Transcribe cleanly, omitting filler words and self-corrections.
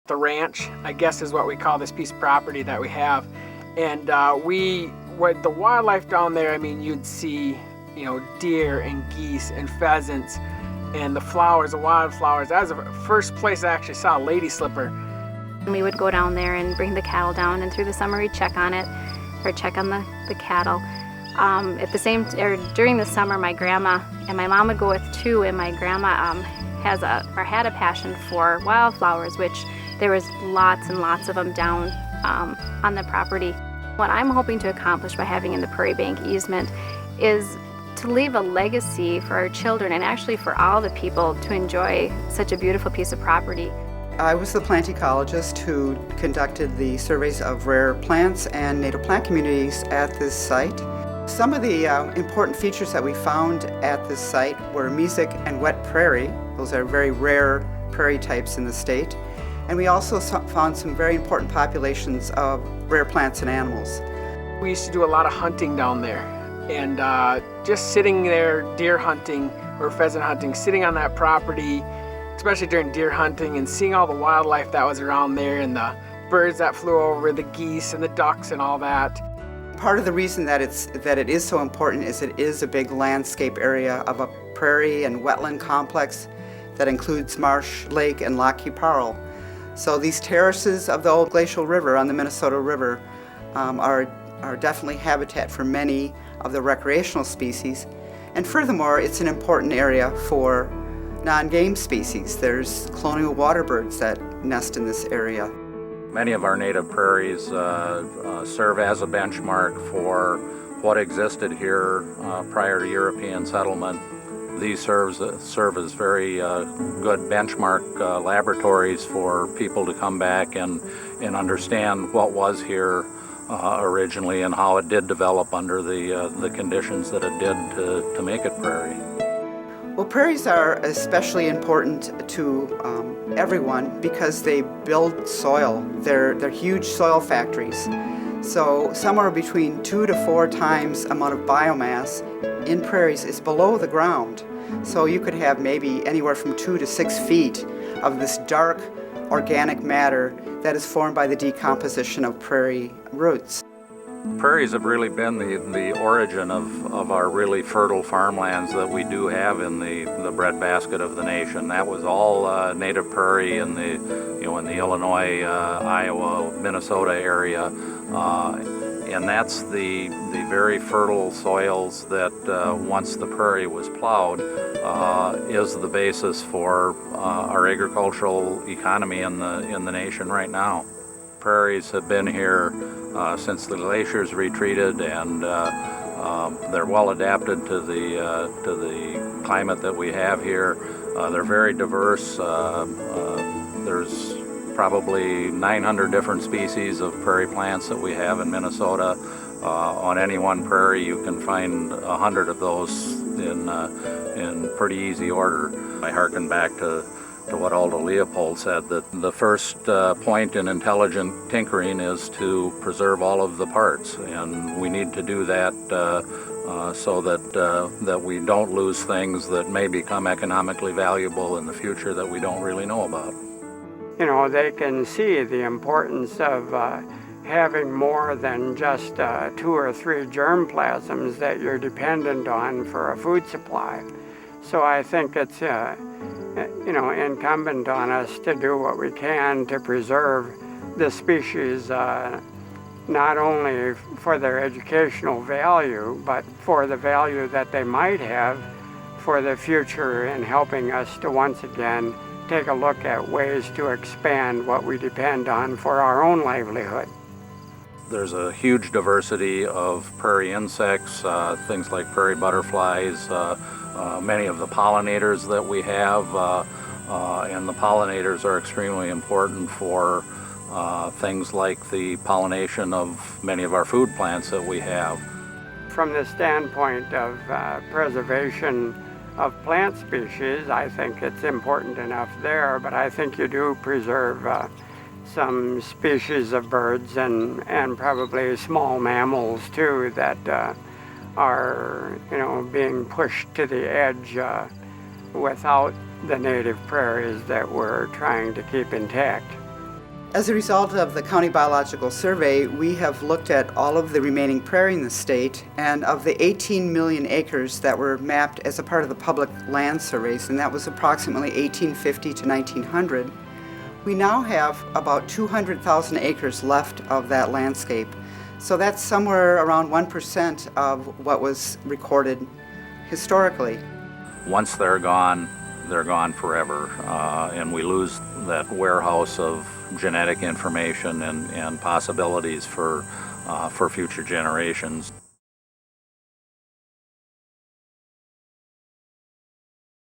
the ranch, I guess is what we call this piece of property that we have. And what the wildlife down there, I mean, you'd see, deer and geese and pheasants and the flowers, the wildflowers. That was the first place I actually saw a lady slipper. We would go down there and bring the cattle down, and through the summer we'd check on it, or check on the cattle. During the summer, my grandma and my mom would go with too, and my grandma had a passion for wildflowers, which there was lots and lots of them down on the property. What I'm hoping to accomplish by having in the Prairie Bank easement is to leave a legacy for our children and actually for all the people to enjoy such a beautiful piece of property. I was the plant ecologist who conducted the surveys of rare plants and native plant communities at this site. Some of the important features that we found at this site were mesic and wet prairie. Those are very rare prairie types in the state. And we also found some very important populations of rare plants and animals. We used to do a lot of hunting down there, and just sitting there deer hunting or pheasant hunting, sitting on that property, especially during deer hunting, and seeing all the wildlife that was around there and the birds that flew over, the geese and the ducks and all that. Part of the reason that it is so important is it is a big landscape area of a prairie and wetland complex that includes marsh, lake, and Lac Qui Parle. So these terraces of the old glacial river on the Minnesota River are definitely habitat for many of the recreational species. And furthermore, it's an important area for non-game species. There's colonial water birds that nest in this area. Many of our native prairies serve as a benchmark for what existed here prior to European settlement. These serve as very good benchmark laboratories for people to come back and understand what was here originally and how it did develop under the conditions that it did to make it prairie. Well, prairies are especially important to everyone because they build soil. They're huge soil factories. So somewhere between 2 to 4 times amount of biomass in prairies is below the ground. So you could have maybe anywhere from 2 to 6 feet of this dark organic matter that is formed by the decomposition of prairie roots. Prairies have really been the origin of our really fertile farmlands that we do have in the breadbasket of the nation. That was all native prairie in the Illinois, Iowa, Minnesota area, and that's the very fertile soils that once the prairie was plowed is the basis for our agricultural economy in the nation right now. Prairies have been here since the glaciers retreated, and they're well adapted to the climate that we have here. They're very diverse. There's probably 900 different species of prairie plants that we have in Minnesota. On any one prairie, you can find 100 of those in pretty easy order. I hearken back to what Aldo Leopold said, that the first point in intelligent tinkering is to preserve all of the parts, and we need to do that so that we don't lose things that may become economically valuable in the future that we don't really know about. They can see the importance of having more than just 2 or 3 germplasms that you're dependent on for a food supply. So I think it's incumbent on us to do what we can to preserve the species, not only for their educational value, but for the value that they might have for the future in helping us to once again take a look at ways to expand what we depend on for our own livelihood. There's a huge diversity of prairie insects, things like prairie butterflies, many of the pollinators that we have, and the pollinators are extremely important for things like the pollination of many of our food plants that we have. From the standpoint of preservation of plant species, I think it's important enough there, but I think you do preserve some species of birds and probably small mammals too that are being pushed to the edge without the native prairies that we're trying to keep intact. As a result of the County Biological Survey, we have looked at all of the remaining prairie in the state, and of the 18 million acres that were mapped as a part of the public land surveys, and that was approximately 1850 to 1900, we now have about 200,000 acres left of that landscape. So that's somewhere around 1% of what was recorded historically. Once they're gone forever, and we lose that warehouse of genetic information and possibilities for future generations.